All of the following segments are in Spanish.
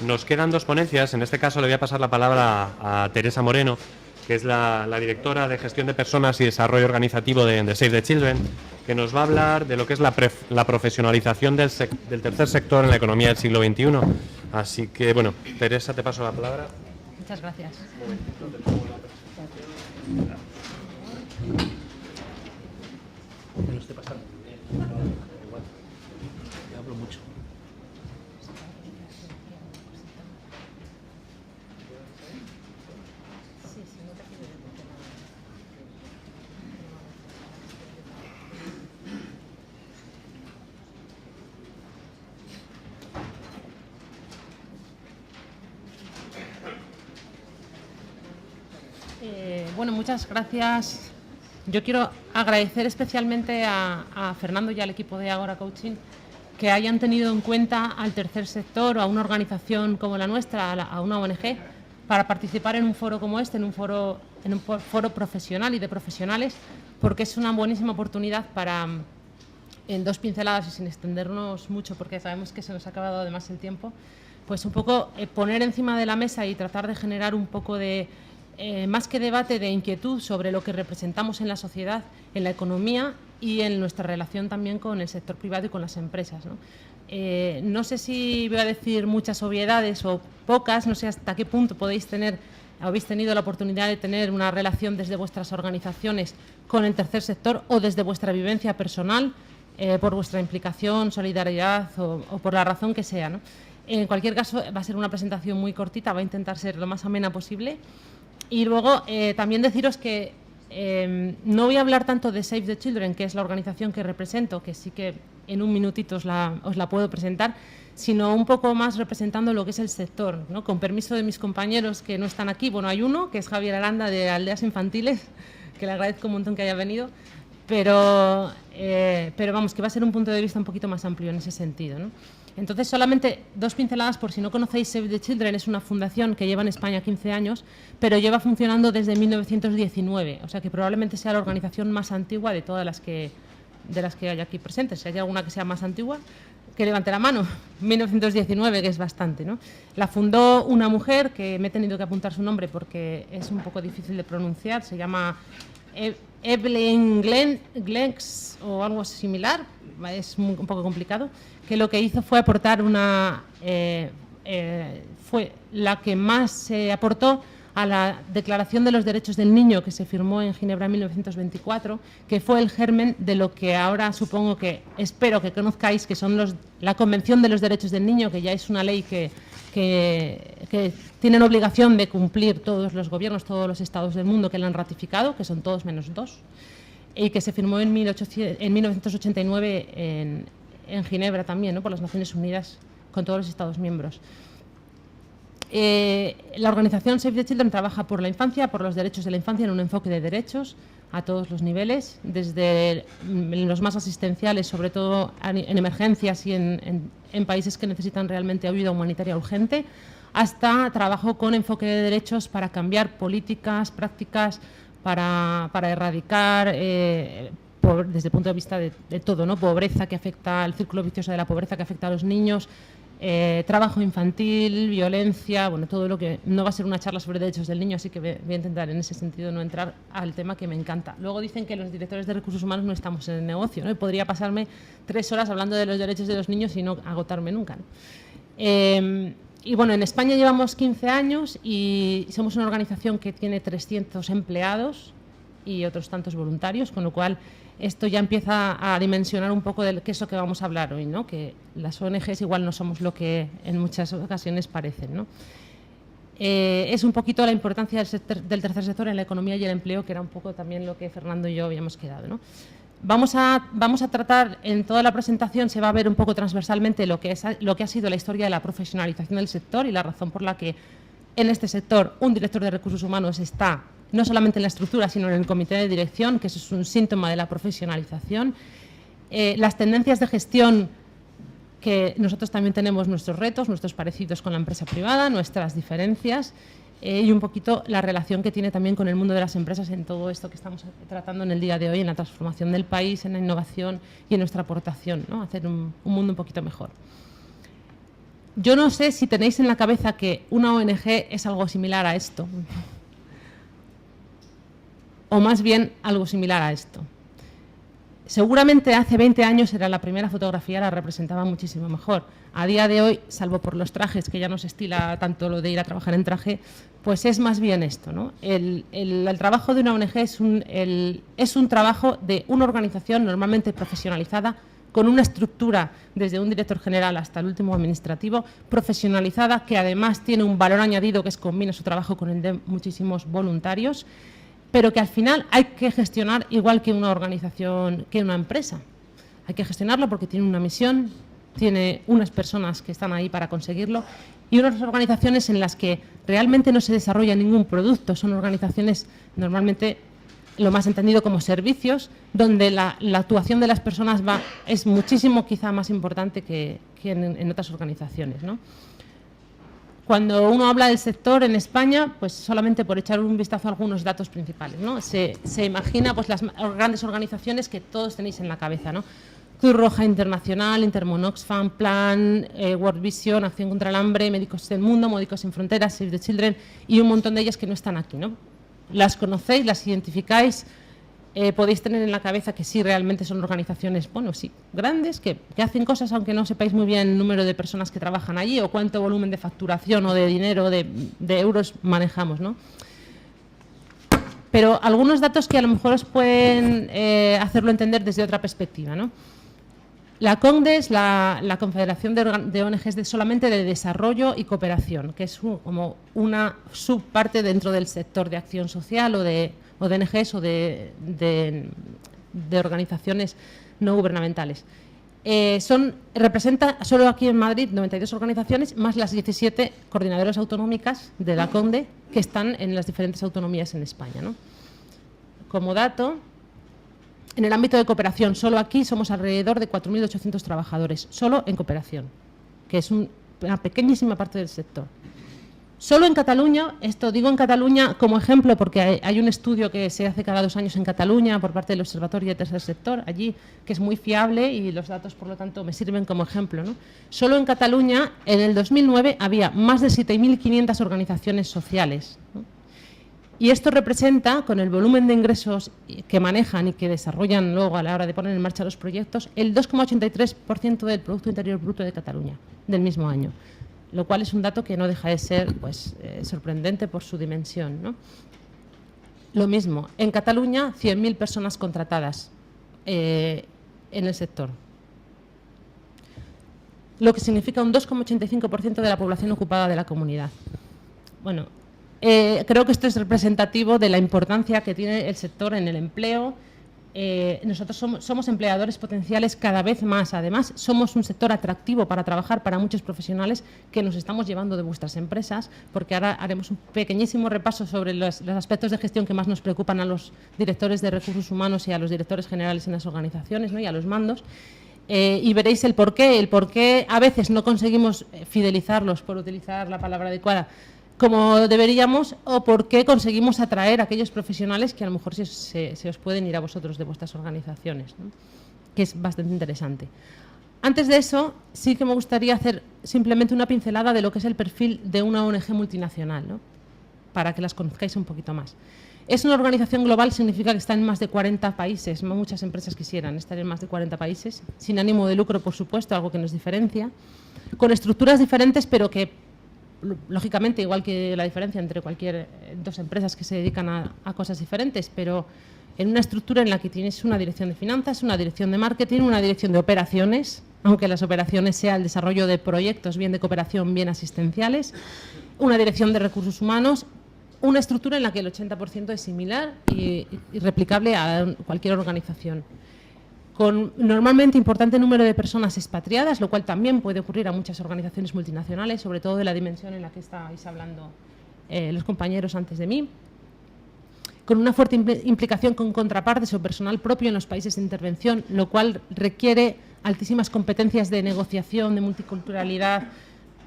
Nos quedan dos ponencias. En este caso le voy a pasar la palabra a Teresa Moreno, que es la directora de Gestión de Personas y Desarrollo Organizativo de Save the Children, que nos va a hablar de lo que es la profesionalización del tercer sector en la economía del siglo XXI. Así que, bueno, Teresa, te paso la palabra. Muchas gracias. No esté pasando. Igual. Yo hablo mucho. Bueno, muchas gracias. Yo quiero agradecer especialmente a Fernando y al equipo de Agora Coaching que hayan tenido en cuenta al tercer sector o a una organización como la nuestra, a una ONG, para participar en un foro como este, en un foro profesional y de profesionales, porque es una buenísima oportunidad para, en dos pinceladas y sin extendernos mucho, porque sabemos que se nos ha acabado además el tiempo, pues un poco poner encima de la mesa y tratar de generar un poco de, más que debate, de inquietud sobre lo que representamos en la sociedad, en la economía y en nuestra relación también con el sector privado y con las empresas, ¿no? No sé si voy a decir muchas obviedades o pocas, no sé hasta qué punto habéis tenido la oportunidad de tener una relación desde vuestras organizaciones con el tercer sector o desde vuestra vivencia personal, por vuestra implicación, solidaridad o por la razón que sea, ¿no? En cualquier caso, va a ser una presentación muy cortita, va a intentar ser lo más amena posible. Y luego también deciros que no voy a hablar tanto de Save the Children, que es la organización que represento, que sí que en un minutito os la puedo presentar, sino un poco más representando lo que es el sector, ¿no? Con permiso de mis compañeros que no están aquí. Bueno, hay uno, que es Javier Aranda, de Aldeas Infantiles, que le agradezco un montón que haya venido, pero vamos, que va a ser un punto de vista un poquito más amplio en ese sentido, ¿no? Entonces, solamente dos pinceladas por si no conocéis. Save the Children es una fundación que lleva en España 15 años, pero lleva funcionando desde 1919, o sea que probablemente sea la organización más antigua de todas las que hay aquí presentes. Si hay alguna que sea más antigua, que levante la mano. 1919, que es bastante, ¿no? La fundó una mujer, que me he tenido que apuntar su nombre porque es un poco difícil de pronunciar, se llama Evelyn Glenx o algo similar, es un poco complicado, que lo que hizo fue aportar fue la que más aportó a la Declaración de los Derechos del Niño, que se firmó en Ginebra en 1924, que fue el germen de lo que ahora supongo que, espero que conozcáis, que son la Convención de los Derechos del Niño, que ya es una ley que tienen obligación de cumplir todos los gobiernos, todos los estados del mundo que la han ratificado, que son todos menos dos, y que se firmó en 1989 en Ginebra también, ¿no? Por las Naciones Unidas, con todos los estados miembros. La organización Save the Children trabaja por la infancia, por los derechos de la infancia, en un enfoque de derechos a todos los niveles, desde los más asistenciales, sobre todo en emergencias y en países que necesitan realmente ayuda humanitaria urgente, hasta trabajo con enfoque de derechos para cambiar políticas, prácticas, para erradicar, desde el punto de vista de todo, ¿no? Pobreza que afecta, el círculo vicioso de la pobreza que afecta a los niños, trabajo infantil, violencia, bueno, todo lo que... No va a ser una charla sobre derechos del niño, así que voy a intentar en ese sentido no entrar al tema que me encanta. Luego dicen que los directores de recursos humanos no estamos en el negocio, ¿no? Y podría pasarme 3 horas hablando de los derechos de los niños y no agotarme nunca, ¿no? Y bueno, en España llevamos 15 años y somos una organización que tiene 300 empleados y otros tantos voluntarios, con lo cual esto ya empieza a dimensionar un poco de qué es lo que vamos a hablar hoy, ¿no? Que las ONGs igual no somos lo que en muchas ocasiones parecen, ¿no? Es un poquito la importancia del tercer sector en la economía y el empleo, que era un poco también lo que Fernando y yo habíamos quedado, ¿no? Vamos a tratar, en toda la presentación se va a ver un poco transversalmente lo que ha sido la historia de la profesionalización del sector y la razón por la que en este sector un director de recursos humanos está no solamente en la estructura, sino en el comité de dirección, que eso es un síntoma de la profesionalización. Las tendencias de gestión, que nosotros también tenemos nuestros retos, nuestros parecidos con la empresa privada, nuestras diferencias, y un poquito la relación que tiene también con el mundo de las empresas en todo esto que estamos tratando en el día de hoy, en la transformación del país, en la innovación y en nuestra aportación, ¿no? Hacer un mundo un poquito mejor. Yo no sé si tenéis en la cabeza que una ONG es algo similar a esto, o más bien algo similar a esto. Seguramente hace 20 años era la primera fotografía, la representaba muchísimo mejor. A día de hoy, salvo por los trajes, que ya no se estila tanto lo de ir a trabajar en traje, pues es más bien esto, ¿no? El trabajo de una ONG es un trabajo de una organización normalmente profesionalizada, con una estructura, desde un director general hasta el último administrativo, profesionalizada, que además tiene un valor añadido, que es combina su trabajo con el de muchísimos voluntarios, pero que al final hay que gestionar igual que una organización, que una empresa. Hay que gestionarlo porque tiene una misión, tiene unas personas que están ahí para conseguirlo y unas organizaciones en las que realmente no se desarrolla ningún producto. Son organizaciones normalmente lo más entendido como servicios, donde la actuación de las personas es muchísimo quizá más importante que en otras organizaciones, ¿no? Cuando uno habla del sector en España, pues solamente por echar un vistazo a algunos datos principales, ¿no? Se imagina pues las grandes organizaciones que todos tenéis en la cabeza, ¿no? Cruz Roja Internacional, Intermon Oxfam, Plan, World Vision, Acción contra el Hambre, Médicos del Mundo, Médicos Sin Fronteras, Save the Children y un montón de ellas que no están aquí, ¿no? Las conocéis, las identificáis, podéis tener en la cabeza que sí, realmente son organizaciones, bueno, sí, grandes, que hacen cosas aunque no sepáis muy bien el número de personas que trabajan allí o cuánto volumen de facturación o de dinero, de euros manejamos, ¿no? Pero algunos datos que a lo mejor os pueden hacerlo entender desde otra perspectiva, ¿no? La CONDE es la Confederación de ONGs solamente de desarrollo y cooperación, que es como una subparte dentro del sector de acción social o de ONGs o de organizaciones no gubernamentales. Representa solo aquí en Madrid 92 organizaciones, más las 17 coordinadoras autonómicas de la CONDE que están en las diferentes autonomías en España, ¿no? Como dato, en el ámbito de cooperación, solo aquí somos alrededor de 4.800 trabajadores, solo en cooperación, que es una pequeñísima parte del sector. Solo en Cataluña, esto digo en Cataluña como ejemplo porque hay un estudio que se hace cada 2 años en Cataluña por parte del Observatorio de Tercer Sector, allí, que es muy fiable y los datos, por lo tanto, me sirven como ejemplo, ¿no? Solo en Cataluña, en el 2009, había más de 7.500 organizaciones sociales, ¿no? Y esto representa, con el volumen de ingresos que manejan y que desarrollan luego a la hora de poner en marcha los proyectos, el 2,83% del Producto Interior Bruto de Cataluña, del mismo año, lo cual es un dato que no deja de ser pues, sorprendente por su dimensión, ¿no? Lo mismo, en Cataluña, 100.000 personas contratadas en el sector, lo que significa un 2,85% de la población ocupada de la comunidad. Bueno, creo que esto es representativo de la importancia que tiene el sector en el empleo. Nosotros somos empleadores potenciales cada vez más. Además, somos un sector atractivo para trabajar para muchos profesionales que nos estamos llevando de vuestras empresas, porque ahora haremos un pequeñísimo repaso sobre los aspectos de gestión que más nos preocupan a los directores de recursos humanos y a los directores generales en las organizaciones, ¿no? Y a los mandos. Y veréis el porqué a veces no conseguimos fidelizarlos, por utilizar la palabra adecuada, como deberíamos, o por qué conseguimos atraer a aquellos profesionales que a lo mejor se os pueden ir a vosotros de vuestras organizaciones, ¿no? Que es bastante interesante. Antes de eso, sí que me gustaría hacer simplemente una pincelada de lo que es el perfil de una ONG multinacional, ¿no? Para que las conozcáis un poquito más. Es una organización global, significa que está en más de 40 países, muchas empresas quisieran estar en más de 40 países, sin ánimo de lucro, por supuesto, algo que nos diferencia, con estructuras diferentes, pero que lógicamente, igual que la diferencia entre cualquier dos empresas que se dedican a cosas diferentes, pero en una estructura en la que tienes una dirección de finanzas, una dirección de marketing, una dirección de operaciones, aunque las operaciones sea el desarrollo de proyectos, bien de cooperación, bien asistenciales, una dirección de recursos humanos, una estructura en la que el 80% es similar y replicable a cualquier organización, con normalmente importante número de personas expatriadas, lo cual también puede ocurrir a muchas organizaciones multinacionales, sobre todo de la dimensión en la que estáis hablando los compañeros antes de mí, con una fuerte implicación con contrapartes o personal propio en los países de intervención, lo cual requiere altísimas competencias de negociación, de multiculturalidad,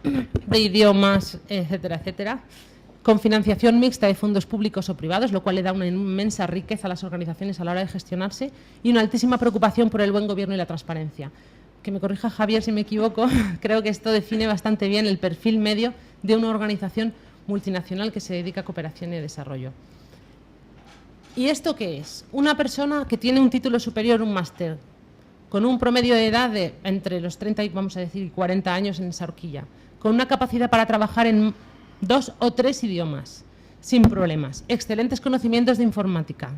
de idiomas, etcétera, etcétera, con financiación mixta de fondos públicos o privados, lo cual le da una inmensa riqueza a las organizaciones a la hora de gestionarse, y una altísima preocupación por el buen gobierno y la transparencia. que me corrija Javier si me equivoco, creo que esto define bastante bien el perfil medio de una organización multinacional que se dedica a cooperación y desarrollo. ¿Y esto qué es? Una persona que tiene un título superior, un máster, con un promedio de edad de entre los 30 y, vamos a decir, 40 años en esa horquilla, con una capacidad para trabajar en 2 o 3 idiomas, sin problemas, excelentes conocimientos de informática,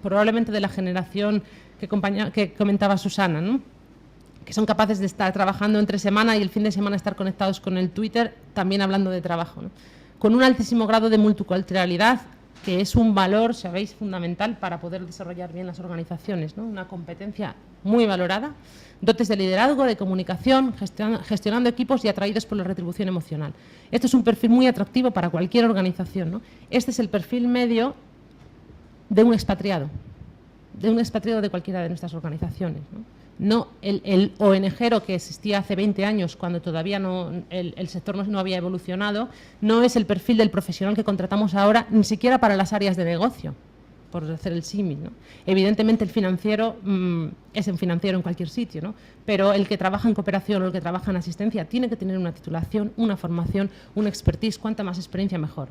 probablemente de la generación que comentaba Susana, ¿no? Que son capaces de estar trabajando entre semana y el fin de semana estar conectados con el Twitter, también hablando de trabajo, ¿no? Con un altísimo grado de multiculturalidad, que es un valor, sabéis, fundamental para poder desarrollar bien las organizaciones, ¿no? Una competencia muy valorada, dotes de liderazgo, de comunicación, gestionando equipos y atraídos por la retribución emocional. Esto es un perfil muy atractivo para cualquier organización, ¿no? Este es el perfil medio de un expatriado de cualquiera de nuestras organizaciones, ¿no? El ONGero que existía hace 20 años, cuando todavía el sector no había evolucionado, no es el perfil del profesional que contratamos ahora, ni siquiera para las áreas de negocio, por hacer el símil, ¿no? Evidentemente el financiero es un financiero en cualquier sitio, ¿no? Pero el que trabaja en cooperación o el que trabaja en asistencia tiene que tener una titulación, una formación, una expertise, cuanta más experiencia mejor,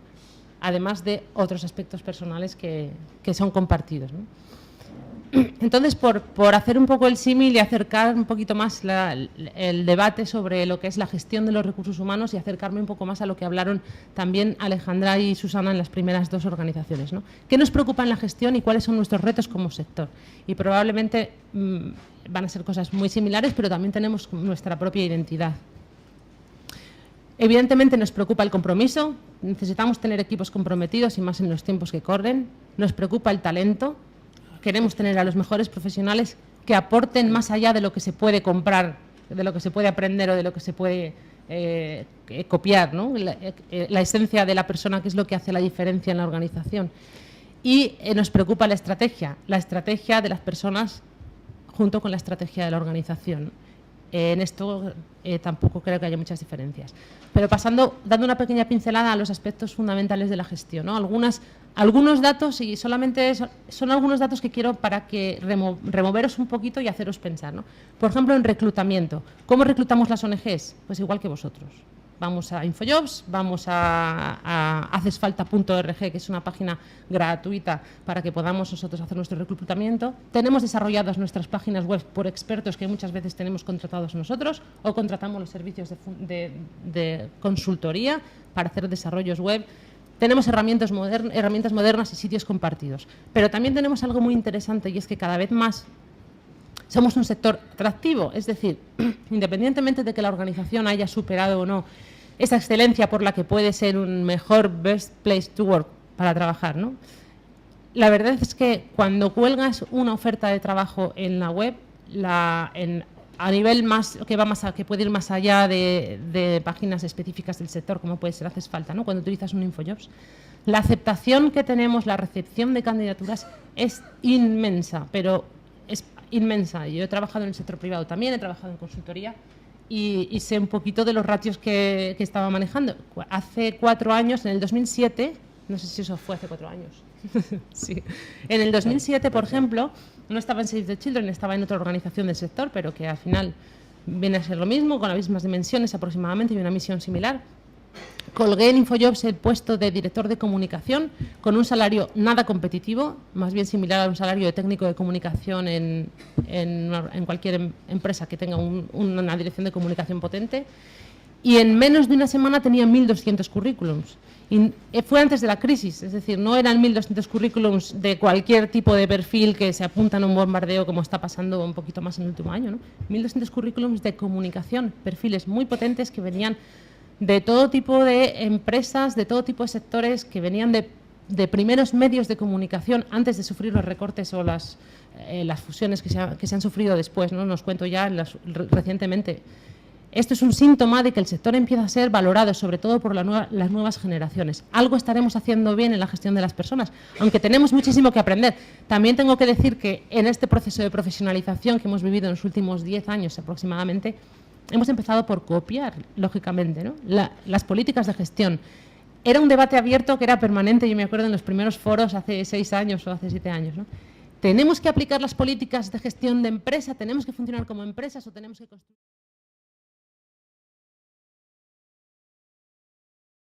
además de otros aspectos personales que son compartidos, ¿no? Entonces, por hacer un poco el símil y acercar un poquito más el debate sobre lo que es la gestión de los recursos humanos y acercarme un poco más a lo que hablaron también Alejandra y Susana en las primeras 2 organizaciones, ¿no? ¿Qué nos preocupa en la gestión y cuáles son nuestros retos como sector? Y probablemente van a ser cosas muy similares, pero también tenemos nuestra propia identidad. Evidentemente nos preocupa el compromiso, necesitamos tener equipos comprometidos y más en los tiempos que corren. Nos preocupa el talento. Queremos tener a los mejores profesionales que aporten más allá de lo que se puede comprar, de lo que se puede aprender o de lo que se puede copiar, ¿no? La esencia de la persona, que es lo que hace la diferencia en la organización. Y nos preocupa la estrategia de las personas junto con la estrategia de la organización. En esto tampoco creo que haya muchas diferencias. Pero dando una pequeña pincelada a los aspectos fundamentales de la gestión, ¿no? Algunos datos, y solamente son algunos datos que quiero para que removeros un poquito y haceros pensar, ¿no? Por ejemplo, en reclutamiento. ¿Cómo reclutamos las ONGs? Pues igual que vosotros. Vamos a InfoJobs, vamos a hacesfalta.org, que es una página gratuita para que podamos nosotros hacer nuestro reclutamiento. Tenemos desarrolladas nuestras páginas web por expertos que muchas veces tenemos contratados nosotros, o contratamos los servicios de consultoría para hacer desarrollos web. Tenemos herramientas modernas y sitios compartidos. Pero también tenemos algo muy interesante, y es que cada vez más somos un sector atractivo, es decir, independientemente de que la organización haya superado o no esa excelencia por la que puede ser un mejor best place to work para trabajar, ¿no? La verdad es que cuando cuelgas una oferta de trabajo en la web, a nivel que puede ir más allá de páginas específicas del sector, como puede ser Hacesfalta, ¿no? Cuando utilizas un InfoJobs, la aceptación que tenemos, la recepción de candidaturas es inmensa, pero es inmensa. Yo he trabajado en el sector privado también, he trabajado en consultoría y sé un poquito de los ratios que estaba manejando. Hace 4 años, en el 2007, no sé si eso fue hace 4 años, sí. En el 2007, por ejemplo, no estaba en Save the Children, estaba en otra organización del sector, pero que al final viene a ser lo mismo, con las mismas dimensiones aproximadamente y una misión similar. Colgué en InfoJobs el puesto de director de comunicación con un salario nada competitivo, más bien similar a un salario de técnico de comunicación en cualquier empresa que tenga una dirección de comunicación potente. Y en menos de una semana tenía 1.200 currículums. Y fue antes de la crisis, es decir, no eran 1.200 currículums de cualquier tipo de perfil que se apuntan a un bombardeo como está pasando un poquito más en el último año, ¿no? 1.200 currículums de comunicación, perfiles muy potentes que venían de todo tipo de empresas, de todo tipo de sectores, que venían de primeros medios de comunicación antes de sufrir los recortes o las fusiones que se han sufrido después, ¿no? Nos cuento ya recientemente. Esto es un síntoma de que el sector empieza a ser valorado, sobre todo por las nuevas generaciones. Algo estaremos haciendo bien en la gestión de las personas, aunque tenemos muchísimo que aprender. También tengo que decir que en este proceso de profesionalización que hemos vivido en los últimos 10 años aproximadamente, hemos empezado por copiar, lógicamente, ¿no? Las políticas de gestión. Era un debate abierto que era permanente, yo me acuerdo en los primeros foros hace 6 años o hace 7 años, ¿no? ¿Tenemos que aplicar las políticas de gestión de empresa? ¿Tenemos que funcionar como empresas o tenemos que construir?